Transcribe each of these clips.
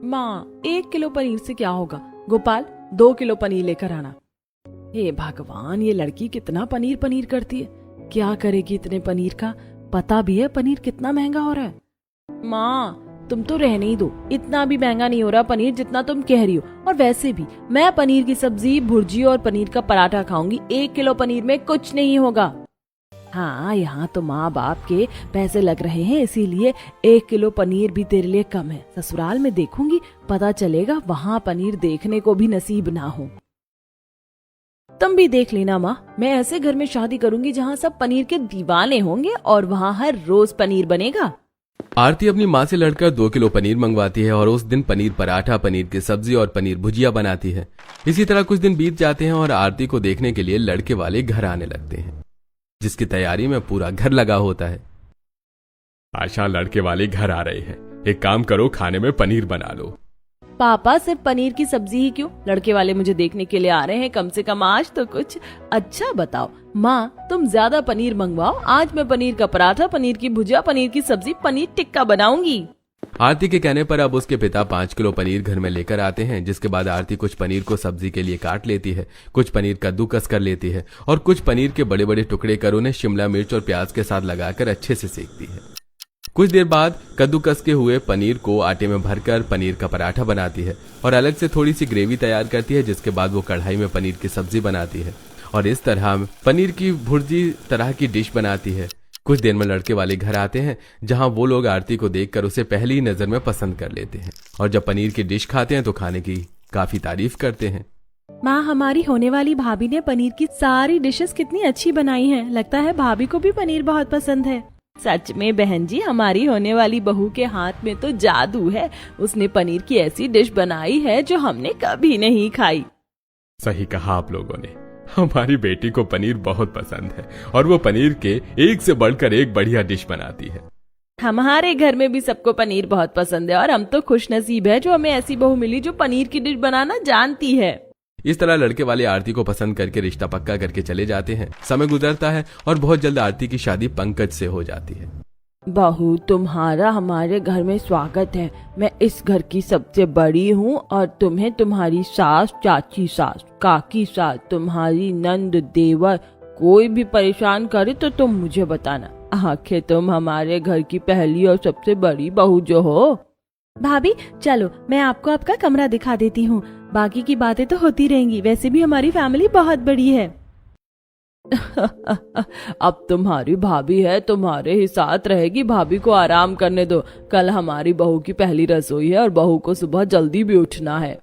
माँ 1 किलो पनीर से क्या होगा? गोपाल 2 किलो पनीर लेकर आना। हे भगवान, ये लड़की कितना पनीर पनीर करती है। क्या करेगी इतने पनीर का? पता भी है पनीर कितना महंगा हो रहा है। माँ तुम तो रहने ही दो, इतना भी महंगा नहीं हो रहा पनीर जितना तुम कह रही हो। और वैसे भी मैं पनीर की सब्जी, भुर्जी और पनीर का पराठा खाऊंगी। 1 किलो पनीर में कुछ नहीं होगा। हाँ, यहाँ तो माँ बाप के पैसे लग रहे हैं, इसीलिए 1 किलो पनीर भी तेरे लिए कम है। ससुराल में देखूंगी, पता चलेगा वहाँ पनीर देखने को भी नसीब ना हो। तुम भी देख लेना माँ, मैं ऐसे घर में शादी करूंगी जहाँ सब पनीर के दीवाने होंगे और वहाँ हर रोज पनीर बनेगा। आरती अपनी माँ से लड़कर 2 किलो पनीर मंगवाती है और उस दिन पनीर पराठा, पनीर की सब्जी और पनीर भुजिया बनाती है। इसी तरह कुछ दिन बीत जाते हैं और आरती को देखने के लिए लड़के वाले घर आने लगते हैं, जिसकी तैयारी में पूरा घर लगा होता है। आशा, लड़के वाले घर आ रहे हैं, एक काम करो, खाने में पनीर बना लो। पापा सिर्फ पनीर की सब्जी ही क्यों? लड़के वाले मुझे देखने के लिए आ रहे हैं, कम से कम आज तो कुछ अच्छा बताओ। माँ तुम ज्यादा पनीर मंगवाओ, आज मैं पनीर का पराठा, पनीर की भुजिया, पनीर की सब्जी, पनीर टिक्का बनाऊंगी। आरती के कहने पर अब उसके पिता 5 किलो पनीर घर में लेकर आते हैं, जिसके बाद आरती कुछ पनीर को सब्जी के लिए काट लेती है, कुछ पनीर कद्दूकस कर लेती है और कुछ पनीर के बड़े बड़े टुकड़े कर उन्हें शिमला मिर्च और प्याज के साथ लगाकर अच्छे से सेकती है। कुछ देर बाद कद्दूकस के हुए पनीर को आटे में भरकर पनीर का पराठा बनाती है और अलग से थोड़ी सी ग्रेवी तैयार करती है, जिसके बाद वो कढ़ाई में पनीर की सब्जी बनाती है और इस तरह पनीर की भुर्जी तरह की डिश बनाती है। कुछ देर में लड़के वाले घर आते हैं, जहां वो लोग आरती को देखकर उसे पहली ही नजर में पसंद कर लेते हैं और जब पनीर की डिश खाते हैं तो खाने की काफी तारीफ करते हैं। माँ, हमारी होने वाली भाभी ने पनीर की सारी डिशेस कितनी अच्छी बनाई हैं। लगता है भाभी को भी पनीर बहुत पसंद है। सच में बहन जी, हमारी होने वाली बहू के हाथ में तो जादू है। उसने पनीर की ऐसी डिश बनाई है जो हमने कभी नहीं खाई। सही कहा आप लोगों ने, हमारी बेटी को पनीर बहुत पसंद है और वो पनीर के एक से बढ़कर एक बढ़िया डिश बनाती है। हमारे घर में भी सबको पनीर बहुत पसंद है और हम तो खुश नसीब है जो हमें ऐसी बहू मिली जो पनीर की डिश बनाना जानती है। इस तरह लड़के वाले आरती को पसंद करके रिश्ता पक्का करके चले जाते हैं। समय गुजरता है और बहुत जल्द आरती की शादी पंकज से हो जाती है। बहू, तुम्हारा हमारे घर में स्वागत है। मैं इस घर की सबसे बड़ी हूँ और तुम्हें तुम्हारी सास, चाची सास, काकी सास, तुम्हारी नंद, देवर कोई भी परेशान करे तो तुम मुझे बताना। आखिर तुम हमारे घर की पहली और सबसे बड़ी बहू जो हो। भाभी चलो, मैं आपको आपका कमरा दिखा देती हूँ। बाकी की बातें तो होती रहेंगी, वैसे भी हमारी फैमिली बहुत बड़ी है। अब तुम्हारी भाभी है, तुम्हारे ही साथ रहेगी। भाभी को आराम करने दो, कल हमारी बहू की पहली रसोई है और बहू को सुबह जल्दी भी उठना है।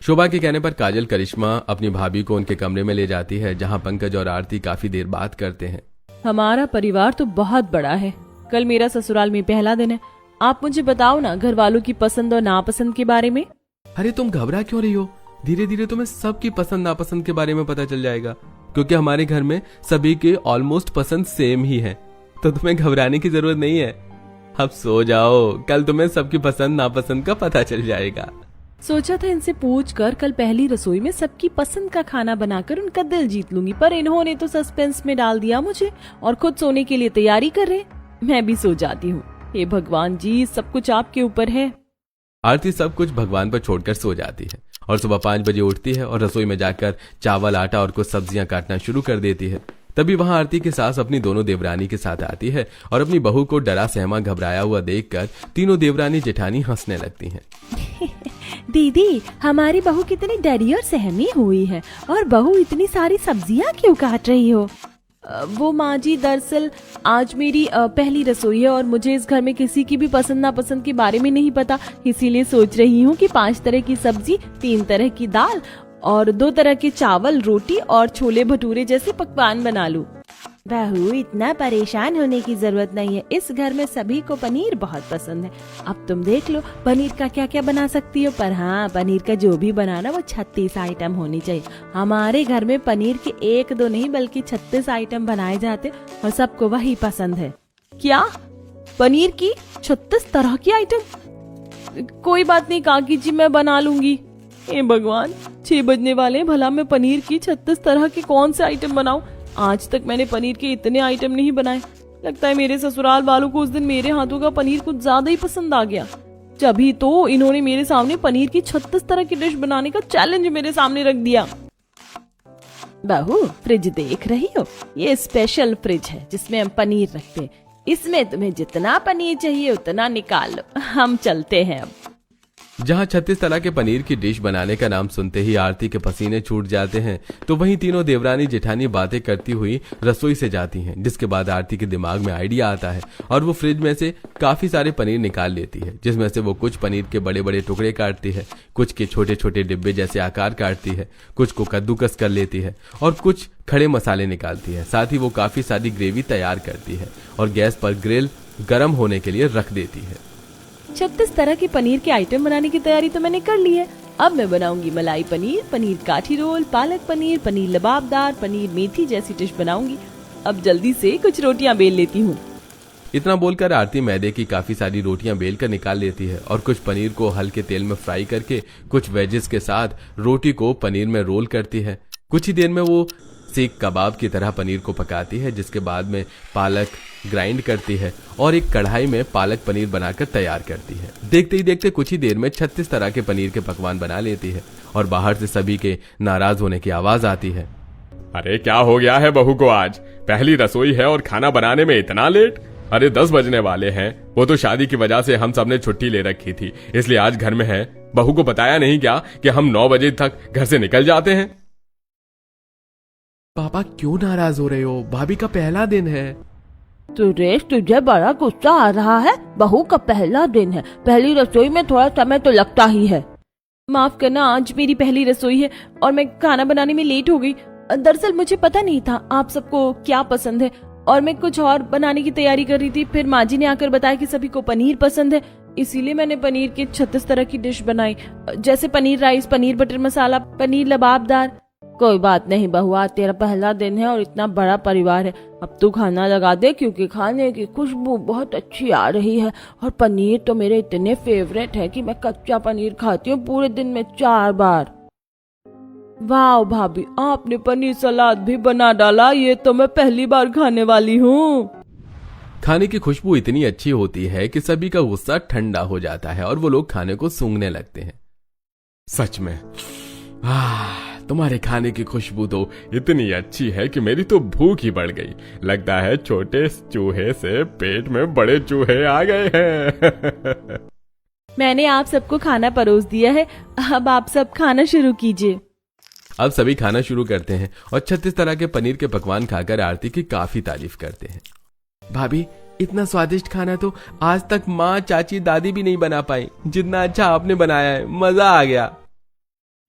शोभा के कहने पर काजल करिश्मा अपनी भाभी को उनके कमरे में ले जाती है, जहां पंकज और आरती काफी देर बात करते हैं। हमारा परिवार तो बहुत बड़ा है। कल मेरा ससुराल में पहला दिन है। आप मुझे बताओ ना घर वालों की पसंद और नापसंद के बारे में। अरे तुम घबरा क्यों रही हो? धीरे धीरे तुम्हें सबकी पसंद नापसंद के बारे में पता चल जाएगा, क्योंकि हमारे घर में सभी के ऑलमोस्ट पसंद सेम ही है, तो तुम्हें घबराने की जरूरत नहीं है। अब सो जाओ, कल तुम्हें सबकी पसंद नापसंद का पता चल जाएगा। सोचा था इनसे पूछकर कल पहली रसोई में सबकी पसंद का खाना बनाकर उनका दिल जीत लूंगी, पर इन्होंने तो सस्पेंस में डाल दिया मुझे और खुद सोने के लिए तैयारी कर रहे। मैं भी सो जाती हूँ। हे भगवान जी, सब कुछ आपके ऊपर है। आरती सब कुछ भगवान पर छोड़कर सो जाती है और सुबह 5 बजे उठती है और रसोई में जाकर चावल, आटा और कुछ सब्जियां काटना शुरू कर देती है। तभी वहां आरती की सास अपनी दोनों देवरानी के साथ आती है और अपनी बहू को डरा सहमा घबराया हुआ देखकर तीनों देवरानी जेठानी हंसने लगती हैं। दीदी, हमारी बहू कितनी डरी और सहमी हुई है, और बहू इतनी सारी सब्जियां क्यों काट रही हो? वो माँ जी, दरअसल आज मेरी पहली रसोई है और मुझे इस घर में किसी की भी पसंद नापसंद के बारे में नहीं पता, इसीलिए सोच रही हूँ कि 5 तरह की सब्जी, 3 तरह की दाल और 2 तरह के चावल, रोटी और छोले भटूरे जैसे पकवान बना लूं। बहू, इतना परेशान होने की जरूरत नहीं है। इस घर में सभी को पनीर बहुत पसंद है। अब तुम देख लो पनीर का क्या क्या बना सकती हो। पर हाँ, पनीर का जो भी बनाना वो 36 आइटम होनी चाहिए। हमारे घर में पनीर के 1-2 नहीं बल्कि 36 आइटम बनाए जाते और सबको वही पसंद है। क्या? पनीर की 36 तरह की आइटम? कोई बात नहीं काकी जी, मैं बना लूंगी। हे भगवान, 6 बजने वाले, भला मैं पनीर की 36 तरह के कौन से आइटम बनाऊं? आज तक मैंने पनीर के इतने आइटम नहीं बनाए। लगता है मेरे ससुराल वालों को उस दिन मेरे हाथों का पनीर कुछ ज्यादा ही पसंद आ गया। तभी तो इन्होंने मेरे सामने पनीर की 36 तरह की डिश बनाने का चैलेंज मेरे सामने रख दिया। बहू, फ्रिज देख रही हो? ये स्पेशल फ्रिज है जिसमें हम पनीर रखते हैं। इसमें तुम्हें जितना पनीर चाहिए उतना निकाल लो, हम चलते हैं अब। जहां 36 तरह के पनीर की डिश बनाने का नाम सुनते ही आरती के पसीने छूट जाते हैं, तो वहीं तीनों देवरानी जेठानी बातें करती हुई रसोई से जाती हैं। जिसके बाद आरती के दिमाग में आइडिया आता है और वो फ्रिज में से काफी सारे पनीर निकाल लेती है, जिसमें से वो कुछ पनीर के बड़े बड़े टुकड़े काटती है, कुछ के छोटे छोटे डिब्बे जैसे आकार काटती है, कुछ को कद्दूकस कर लेती है और कुछ खड़े मसाले निकालती है। साथ ही वो काफी सारी ग्रेवी तैयार करती है और गैस पर ग्रिल गर्म होने के लिए रख देती है। 36 तरह के पनीर के आइटम बनाने की तैयारी तो मैंने कर ली है। अब मैं बनाऊंगी मलाई पनीर, पनीर काठी रोल, पालक पनीर, पनीर लबाबदार, पनीर मेथी जैसी डिश बनाऊंगी। अब जल्दी से कुछ रोटियां बेल लेती हूँ। इतना बोलकर आरती मैदे की काफी सारी रोटियां बेल कर निकाल लेती है और कुछ पनीर को हल्के तेल में फ्राई करके कुछ वेजेस के साथ रोटी को पनीर में रोल करती है। कुछ ही देर में वो सीख कबाब की तरह पनीर को पकाती है, जिसके बाद में पालक ग्राइंड करती है और एक कढ़ाई में पालक पनीर बनाकर तैयार करती है। देखते ही देखते कुछ ही देर में 36 तरह के पनीर के पकवान बना लेती है और बाहर से सभी के नाराज होने की आवाज आती है। अरे क्या हो गया है बहू को आज? पहली रसोई है और खाना बनाने में इतना लेट? अरे 10 बजने वाले हैं। वो तो शादी की वजह से हम सबने छुट्टी ले रखी थी, इसलिए आज घर में है। बहू को बताया नहीं क्या कि हम 9 बजे तक घर से निकल जाते हैं? पापा क्यों नाराज हो रहे हो? भाभी का पहला दिन है। सुरेश, तुझे बड़ा गुस्सा आ रहा है? बहू का पहला दिन है, पहली रसोई में थोड़ा समय तो लगता ही है। माफ करना, आज मेरी पहली रसोई है और मैं खाना बनाने में लेट हो गई। दरअसल मुझे पता नहीं था आप सबको क्या पसंद है और मैं कुछ और बनाने की तैयारी कर रही थी। फिर माँ जी ने आकर बताया कि सभी को पनीर पसंद है, इसीलिए मैंने पनीर की 36 तरह की डिश बनाई, जैसे पनीर राइस, पनीर बटर मसाला, पनीर लबाबदार। कोई बात नहीं बहू, आज तेरा पहला दिन है और इतना बड़ा परिवार है। अब तू खाना लगा दे, क्योंकि खाने की खुशबू बहुत अच्छी आ रही है और पनीर तो मेरे इतने फेवरेट है कि मैं कच्चा पनीर खाती हूँ पूरे दिन में 4 बार। वाह भाभी, आपने पनीर सलाद भी बना डाला, ये तो मैं पहली बार खाने वाली हूँ। खाने की खुशबू इतनी अच्छी होती है कि सभी का गुस्सा ठंडा हो जाता है और वो लोग खाने को सूंघने लगते हैं। सच में तुम्हारे खाने की खुशबू तो इतनी अच्छी है कि मेरी तो भूख ही बढ़ गई। लगता है छोटे चूहे से पेट में बड़े चूहे आ गए हैं। मैंने आप सबको खाना परोस दिया है, अब आप सब खाना शुरू कीजिए। अब सभी खाना शुरू करते हैं और 36 तरह के पनीर के पकवान खाकर आरती की काफी तारीफ करते हैं। भाभी, इतना स्वादिष्ट खाना तो आज तक माँ, चाची, दादी भी नहीं बना पाई, जितना अच्छा आपने बनाया है। मजा आ गया।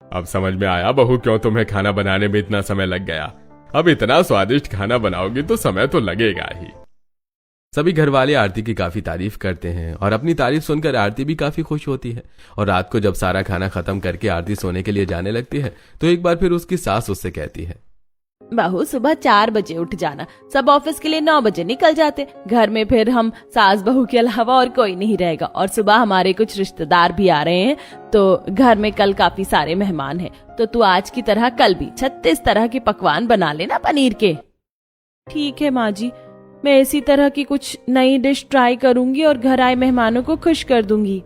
अब समझ में आया बहू क्यों तुम्हें खाना बनाने में इतना समय लग गया। अब इतना स्वादिष्ट खाना बनाओगी तो समय तो लगेगा ही। सभी घर वाले आरती की काफी तारीफ करते हैं और अपनी तारीफ सुनकर आरती भी काफी खुश होती है। और रात को जब सारा खाना खत्म करके आरती सोने के लिए जाने लगती है तो एक बार फिर उसकी सास उससे कहती है, बहू सुबह 4 बजे उठ जाना, सब ऑफिस के लिए 9 बजे निकल जाते। घर में फिर हम सास बहू के अलावा और कोई नहीं रहेगा और सुबह हमारे कुछ रिश्तेदार भी आ रहे हैं, तो घर में कल काफी सारे मेहमान हैं, तो तू आज की तरह कल भी 36 तरह के पकवान बना लेना पनीर के। ठीक है माँ जी, मैं इसी तरह की कुछ नई डिश ट्राई करूंगी और घर आए मेहमानों को खुश कर दूंगी।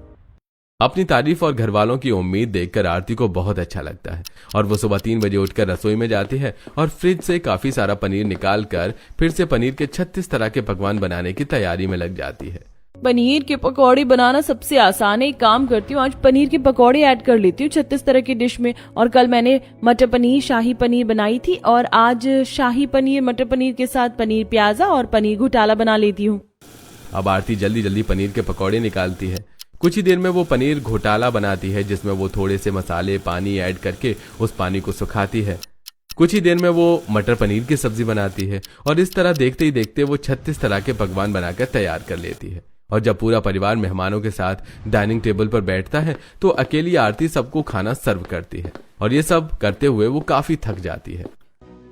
अपनी तारीफ और घर वालों की उम्मीद देखकर आरती को बहुत अच्छा लगता है और वो सुबह 3 बजे उठकर रसोई में जाती है और फ्रिज से काफी सारा पनीर निकालकर फिर से पनीर के 36 तरह के पकवान बनाने की तैयारी में लग जाती है। पनीर के पकौड़े बनाना सबसे आसान है। एक काम करती हूँ, आज पनीर के पकौड़े ऐड कर लेती हूँ 36 तरह की डिश में। और कल मैंने मटर पनीर, शाही पनीर बनाई थी और आज शाही पनीर मटर पनीर के साथ पनीर प्याजा और पनीर घोटाला बना लेती हूँ। अब आरती जल्दी जल्दी पनीर के पकौड़े निकालती है। कुछ ही देर में वो पनीर घोटाला बनाती है, जिसमें वो थोड़े से मसाले, पानी ऐड करके उस पानी को सुखाती है। कुछ ही देर में वो मटर पनीर की सब्जी बनाती है और इस तरह देखते ही देखते वो 36 तरह के पकवान बनाकर तैयार कर लेती है। और जब पूरा परिवार मेहमानों के साथ डाइनिंग टेबल पर बैठता है तो अकेली आरती सबको खाना सर्व करती है और ये सब करते हुए वो काफी थक जाती है।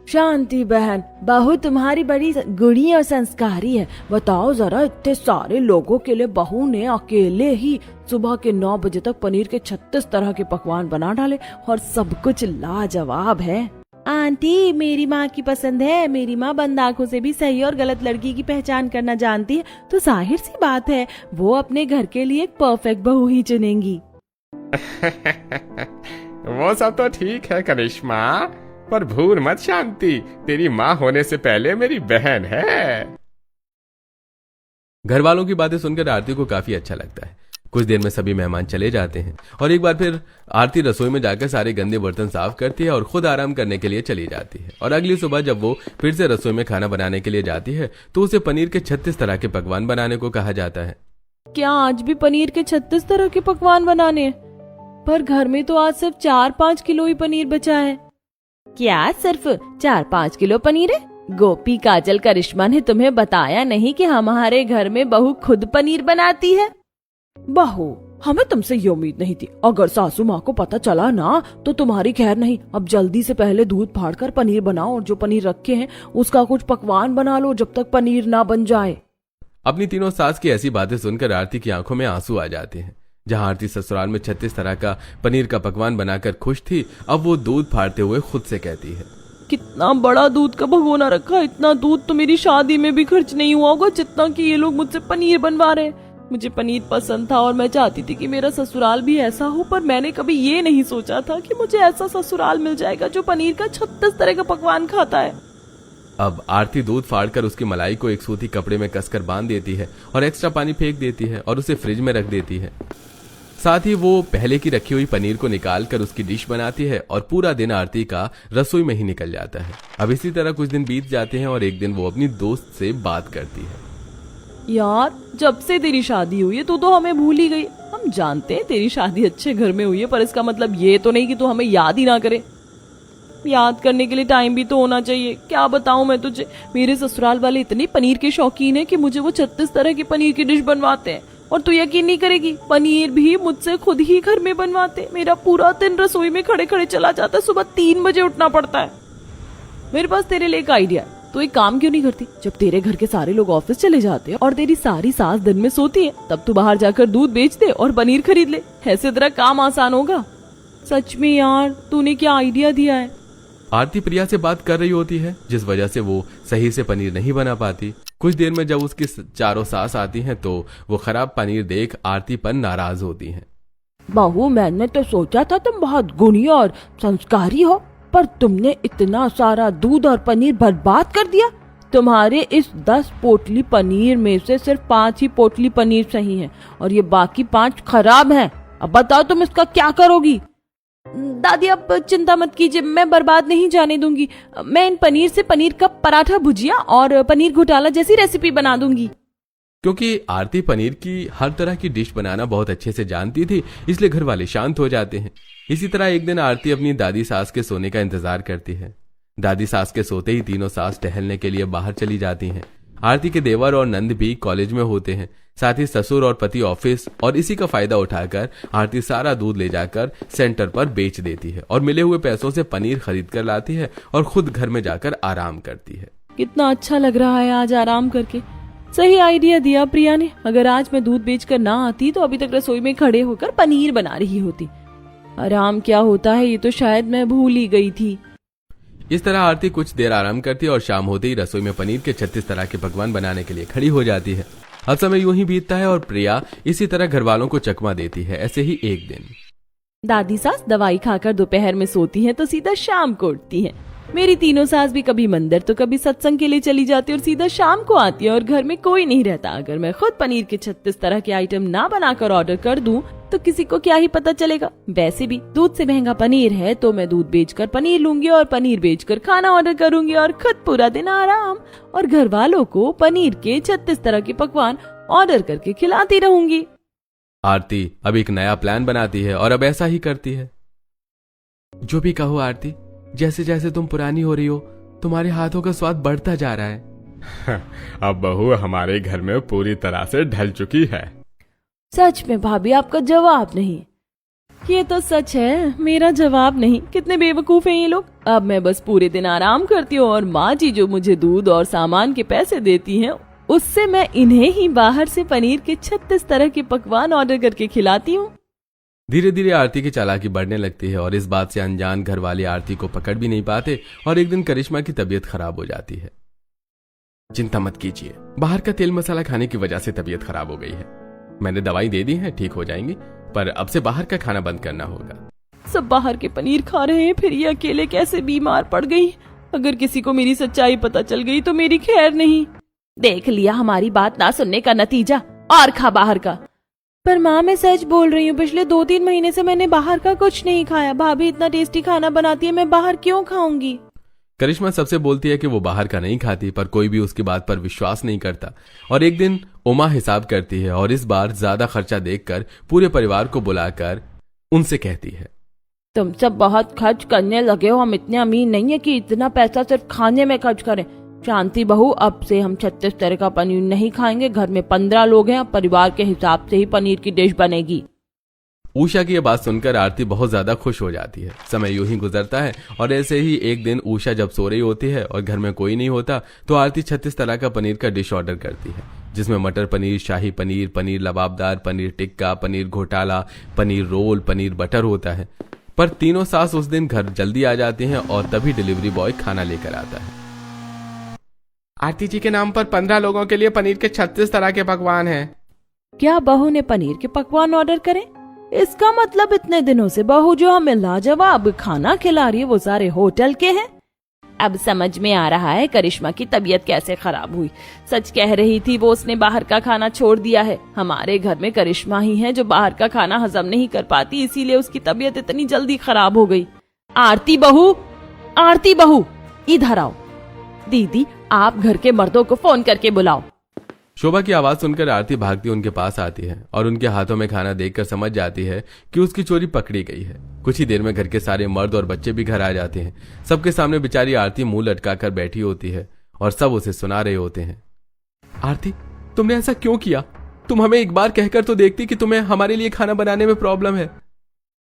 शांति बहन, बहू तुम्हारी बड़ी गुणी और संस्कारी है। बताओ जरा, इतने सारे लोगों के लिए बहू ने अकेले ही सुबह के 9 बजे तक पनीर के 36 तरह के पकवान बना डाले और सब कुछ लाजवाब है। आंटी, मेरी माँ की पसंद है। मेरी माँ बंद आंखों से भी सही और गलत लड़की की पहचान करना जानती है, तो जाहिर सी बात है वो अपने घर के लिए एक परफेक्ट बहू ही चुनेंगी। वो सब तो ठीक है करिश्मा, पर भूल मत शांति, तेरी माँ होने से पहले मेरी बहन है। घर वालों की बातें सुनकर आरती को काफी अच्छा लगता है। कुछ देर में सभी मेहमान चले जाते हैं और एक बार फिर आरती रसोई में जाकर सारे गंदे बर्तन साफ करती है और खुद आराम करने के लिए चली जाती है। और अगली सुबह जब वो फिर से रसोई में खाना बनाने के लिए जाती है तो उसे पनीर के 36 तरह के पकवान बनाने को कहा जाता है। क्या आज भी पनीर के 36 तरह के पकवान बनाने हैं? पर घर में तो आज सिर्फ 4-5 किलो ही पनीर बचा है। क्या सिर्फ 4-5 किलो पनीर है? गोपी, काजल, करिश्मा ने तुम्हें बताया नहीं कि हमारे घर में बहू खुद पनीर बनाती है? बहू, हमें तुमसे ये उम्मीद नहीं थी। अगर सासू माँ को पता चला ना तो तुम्हारी खैर नहीं। अब जल्दी से पहले दूध फाड़कर पनीर बनाओ और जो पनीर रखे हैं उसका कुछ पकवान बना लो जब तक पनीर ना बन जाए। अपनी तीनों सास की ऐसी बातें सुनकर आरती की आंखों में आंसू आ जाते हैं। जहां आरती ससुराल में 36 तरह का पनीर का पकवान बनाकर खुश थी, अब वो दूध फाड़ते हुए खुद से कहती है, कितना बड़ा दूध का भगोना रखा। इतना दूध तो मेरी शादी में भी खर्च नहीं हुआ होगा जितना कि ये लोग मुझसे पनीर बनवा रहे हैं। मुझे पनीर पसंद था और मैं चाहती थी कि मेरा ससुराल भी ऐसा हो, पर मैंने कभी ये नहीं सोचा था कि मुझे ऐसा ससुराल मिल जाएगा जो पनीर का 36 तरह का पकवान खाता है। अब आरती दूध फाड़कर उसकी मलाई को एक सूती कपड़े में कसकर बांध देती है और एक्स्ट्रा पानी फेंक देती है और उसे फ्रिज में रख देती है। साथ ही वो पहले की रखी हुई पनीर को निकाल कर उसकी डिश बनाती है और पूरा दिन आरती का रसोई में ही निकल जाता है। अब इसी तरह कुछ दिन बीत जाते हैं और एक दिन वो अपनी दोस्त से बात करती है। यार, जब से तेरी शादी हुई है तू तो हमें भूल ही गई। हम जानते हैं तेरी शादी अच्छे घर में हुई है, पर इसका मतलब ये तो नहीं कि तू हमें याद ही ना करे। याद करने के लिए टाइम भी तो होना चाहिए। क्या बताऊं मैं तुझे, मेरे ससुराल वाले इतने पनीर के शौकीन हैं कि मुझे वो 36 तरह की पनीर की डिश बनवाते हैं। और तू यकीन नहीं करेगी, पनीर भी मुझसे खुद ही घर में बनवाते। मेरा पूरा दिन रसोई में खड़े खड़े चला जाता है। सुबह 3 बजे उठना पड़ता है। मेरे पास तेरे लिए एक आइडिया है। तो एक काम क्यों नहीं करती? जब तेरे घर के सारे लोग ऑफिस चले जाते हैं और तेरी सारी सास दिन में सोती है, तब तू बाहर जाकर दूध बेच दे और पनीर खरीद ले। ऐसे तेरा काम आसान होगा। सच में यार, तूने क्या आइडिया दिया है। आरती प्रिया से बात कर रही होती है, जिस वजह से वो सही से पनीर नहीं बना पाती। कुछ देर में जब उसकी चारों सास आती हैं तो वो खराब पनीर देख आरती पर नाराज होती हैं। बहू, मैंने तो सोचा था तुम बहुत गुणी और संस्कारी हो, पर तुमने इतना सारा दूध और पनीर बर्बाद कर दिया। तुम्हारे इस 10 पोटली पनीर में से सिर्फ 5 ही पोटली पनीर सही है और ये बाकी 5 खराब हैं। अब बताओ तुम इसका क्या करोगी? दादी, अब चिंता मत कीजिए, मैं बर्बाद नहीं जाने दूंगी। मैं इन पनीर से पनीर का पराठा, भुजिया और पनीर घोटाला जैसी रेसिपी बना दूंगी। क्योंकि आरती पनीर की हर तरह की डिश बनाना बहुत अच्छे से जानती थी, इसलिए घर वाले शांत हो जाते हैं। इसी तरह एक दिन आरती अपनी दादी सास के सोने का इंतजार करती है। दादी सास के सोते ही तीनों सास टहलने के लिए बाहर चली जाती हैं। आरती के देवर और नंद भी कॉलेज में होते हैं, साथ ही ससुर और पति ऑफिस, और इसी का फायदा उठाकर आरती सारा दूध ले जाकर सेंटर पर बेच देती है और मिले हुए पैसों से पनीर खरीद कर लाती है और खुद घर में जाकर आराम करती है। कितना अच्छा लग रहा है आज आराम करके। सही आइडिया दिया प्रिया ने। अगर आज मैं दूध बेचकर ना आती तो अभी तक रसोई में खड़े होकर पनीर बना रही होती। आराम क्या होता है ये तो शायद मैं भूल ही गई थी। इस तरह आरती कुछ देर आराम करती है और शाम होते ही रसोई में पनीर के 36 तरह के पकवान बनाने के लिए खड़ी हो जाती है। अब समय यूं ही बीतता है और प्रिया इसी तरह घर वालों को चकमा देती है। ऐसे ही एक दिन दादी सास दवाई खाकर दोपहर में सोती हैं तो सीधा शाम को उठती हैं। मेरी तीनों सास भी कभी मंदिर तो कभी सत्संग के लिए चली जाती है और सीधा शाम को आती है और घर में कोई नहीं रहता। अगर मैं खुद पनीर के 36 तरह के आइटम ना बनाकर ऑर्डर कर दूं तो किसी को क्या ही पता चलेगा। वैसे भी दूध से महंगा पनीर है तो मैं दूध बेचकर पनीर लूंगी और पनीर बेचकर खाना ऑर्डर करूंगी और खुद पूरा दिन आराम, और घर वालों को पनीर के 36 तरह के पकवान ऑर्डर करके खिलाती रहूंगी। आरती अब एक नया प्लान बनाती है और अब ऐसा ही करती है। जो भी कहो आरती, जैसे जैसे तुम पुरानी हो रही हो तुम्हारे हाथों का स्वाद बढ़ता जा रहा है। अब बहू हमारे घर में पूरी तरह से ढल चुकी है। सच में भाभी, आपका जवाब नहीं। ये तो सच है, मेरा जवाब नहीं। कितने बेवकूफ हैं ये लोग। अब मैं बस पूरे दिन आराम करती हूँ और माँ जी जो मुझे दूध और सामान के पैसे देती हैं उससे मैं इन्हें ही बाहर से पनीर के 36 तरह के पकवान ऑर्डर करके खिलाती हूँ। धीरे धीरे आरती की चालाकी बढ़ने लगती है और इस बात से अनजान घर वाले आरती को पकड़ भी नहीं पाते और एक दिन करिश्मा की तबीयत खराब हो जाती है। चिंता मत कीजिए, बाहर का तेल मसाला खाने की वजह से तबीयत खराब हो गई है। मैंने दवाई दे दी है, ठीक हो जाएंगी, पर अब से बाहर का खाना बंद करना होगा। सब बाहर के पनीर खा रहे हैं, फिर ये अकेले कैसे बीमार पड़ गई। अगर किसी को मेरी सच्चाई पता चल गई तो मेरी खैर नहीं। देख लिया हमारी बात ना सुनने का नतीजा, और खा बाहर का। पर माँ मैं सच बोल रही हूँ, पिछले 2-3 महीने से मैंने बाहर का कुछ नहीं खाया। भाभी इतना टेस्टी खाना बनाती है, मैं बाहर क्यों खाऊंगी। करिश्मा सबसे बोलती है कि वो बाहर का नहीं खाती, पर कोई भी उसकी बात पर विश्वास नहीं करता। और एक दिन उमा हिसाब करती है और इस बार ज्यादा खर्चा देखकर पूरे परिवार को बुलाकर उनसे कहती है, तुम सब बहुत खर्च करने लगे हो, हम इतने अमीर नहीं है कि इतना पैसा सिर्फ खाने में खर्च करें। शांति बहू, अब से हम 36 तरह का पनीर नहीं खाएंगे। घर में 15 लोग हैं, परिवार के हिसाब से ही पनीर की डिश बनेगी। उषा की यह बात सुनकर आरती बहुत ज्यादा खुश हो जाती है। समय यूं ही गुजरता है और ऐसे ही एक दिन उषा जब सो रही होती है और घर में कोई नहीं होता तो आरती 36 तरह का पनीर का डिश ऑर्डर करती है, जिसमें मटर पनीर, शाही पनीर, पनीर लबाबदार, पनीर टिक्का, पनीर घोटाला, पनीर रोल, पनीर बटर होता है। पर तीनों सास उस दिन घर जल्दी आ जाती हैं और तभी डिलीवरी बॉय खाना लेकर आता है। आरती जी के नाम पर 15 लोगों के लिए पनीर के 36 तरह के पकवान हैं। क्या बहू ने पनीर के पकवान ऑर्डर करे? इसका मतलब इतने दिनों से बहू जो हमें लाजवाब खाना खिला रही है वो सारे होटल के हैं। अब समझ में आ रहा है करिश्मा की तबीयत कैसे खराब हुई। सच कह रही थी वो, उसने बाहर का खाना छोड़ दिया है। हमारे घर में करिश्मा ही है जो बाहर का खाना हजम नहीं कर पाती, इसीलिए उसकी तबीयत इतनी जल्दी खराब हो गई। आरती बहू, आरती बहू, इधर आओ। दीदी, आप घर के मर्दों को फोन करके बुलाओ। शोभा की आवाज सुनकर आरती भागती उनके पास आती है और उनके हाथों में खाना देखकर समझ जाती है कि उसकी चोरी पकड़ी गई है। कुछ ही देर में घर के सारे मर्द और बच्चे भी घर आ जाते हैं। सबके सामने बेचारी आरती मुंह लटकाकर बैठी होती है और सब उसे सुना रहे होते हैं। आरती, तुमने ऐसा क्यों किया? तुम हमें एक बार कहकर तो देखती कि तुम्हें हमारे लिए खाना बनाने में प्रॉब्लम है।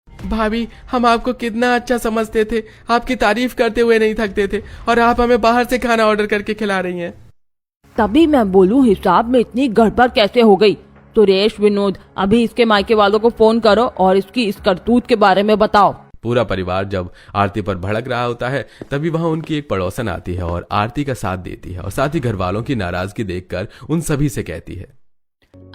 भाभी, हम आपको कितना अच्छा समझते थे, आपकी तारीफ करते हुए नहीं थकते थे, और आप हमें बाहर से खाना ऑर्डर करके खिला रही हैं। तभी मैं बोलूं हिसाब में इतनी गड़बड़ कैसे हो गई। सुरेश, विनोद, अभी इसके मायके वालों को फोन करो और इसकी इस करतूत के बारे में बताओ। पूरा परिवार जब आरती पर भड़क रहा होता है तभी वहां उनकी एक पड़ोसन आती है और आरती का साथ देती है और साथ ही घर वालों की नाराजगी देखकर उन सभी से कहती है,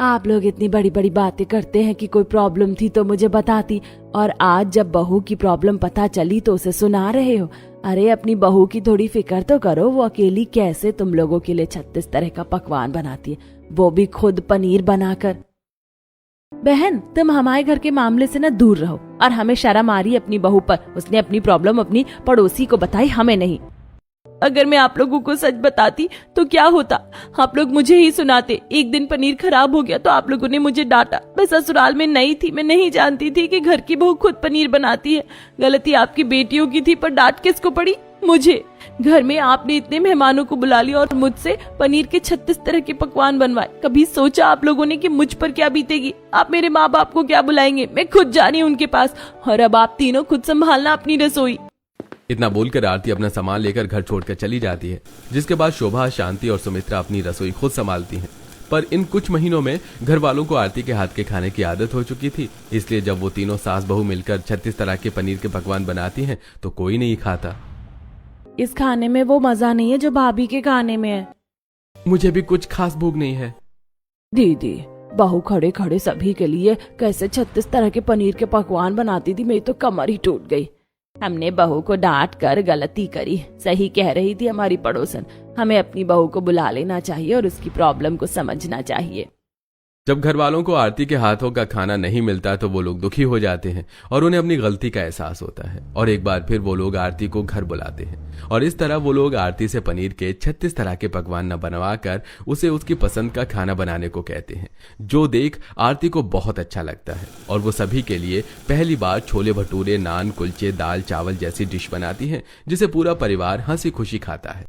आप लोग इतनी बड़ी बड़ी बातें करते हैं कि कोई प्रॉब्लम थी तो मुझे बताती, और आज जब बहू की प्रॉब्लम पता चली तो उसे सुना रहे हो। अरे अपनी बहू की थोड़ी फिक्र तो करो, वो अकेली कैसे तुम लोगों के लिए 36 तरह का पकवान बनाती है, वो भी खुद पनीर बनाकर। बहन, तुम हमारे घर के मामले से ना दूर रहो, और हमें शर्म आ रही है अपनी बहू पर। उसने अपनी प्रॉब्लम अपनी पड़ोसी को बताई, हमें नहीं। अगर मैं आप लोगों को सच बताती तो क्या होता, आप लोग मुझे ही सुनाते। एक दिन पनीर खराब हो गया तो आप लोगों ने मुझे डांटा। मैं ससुराल में नई थी, मैं नहीं जानती थी कि घर की बहू खुद पनीर बनाती है। गलती आपकी बेटियों की थी, पर डांट किसको पड़ी? मुझे। घर में आपने इतने मेहमानों को बुला लिया और मुझसे पनीर के 36 तरह के पकवान बनवाए। कभी सोचा आप लोगों ने कि मुझ पर क्या बीतेगी? आप मेरे माँ बाप को क्या बुलाएंगे? मैं खुद जा रही हूँ उनके पास, और अब आप तीनों खुद संभालना अपनी रसोई। इतना बोलकर आरती अपना सामान लेकर घर छोड़कर चली जाती है, जिसके बाद शोभा, शांति और सुमित्रा अपनी रसोई खुद संभालती हैं। पर इन कुछ महीनों में घर वालों को आरती के हाथ के खाने की आदत हो चुकी थी, इसलिए जब वो तीनों सास बहू मिलकर 36 तरह के पनीर के पकवान बनाती हैं तो कोई नहीं खाता। इस खाने में वो मजा नहीं है जो भाभी के खाने में है। मुझे भी कुछ खास भूख नहीं है। दीदी, बहू खड़े खड़े सभी के लिए कैसे 36 तरह के पनीर के पकवान बनाती थी, मेरी तो कमर ही टूट गई। हमने बहू को डांट कर गलती करी। सही कह रही थी हमारी पड़ोसन, हमें अपनी बहू को बुला लेना चाहिए और उसकी प्रॉब्लम को समझना चाहिए। जब घर वालों को आरती के हाथों का खाना नहीं मिलता तो वो लोग दुखी हो जाते हैं और उन्हें अपनी गलती का एहसास होता है, और एक बार फिर वो लोग आरती को घर बुलाते हैं और इस तरह वो लोग आरती से पनीर के 36 तरह के पकवान न बनवाकर उसे उसकी पसंद का खाना बनाने को कहते हैं, जो देख आरती को बहुत अच्छा लगता है और वो सभी के लिए पहली बार छोले भटूरे, नान, कुलचे, दाल चावल जैसी डिश बनाती है जिसे पूरा परिवार हंसी खुशी खाता है।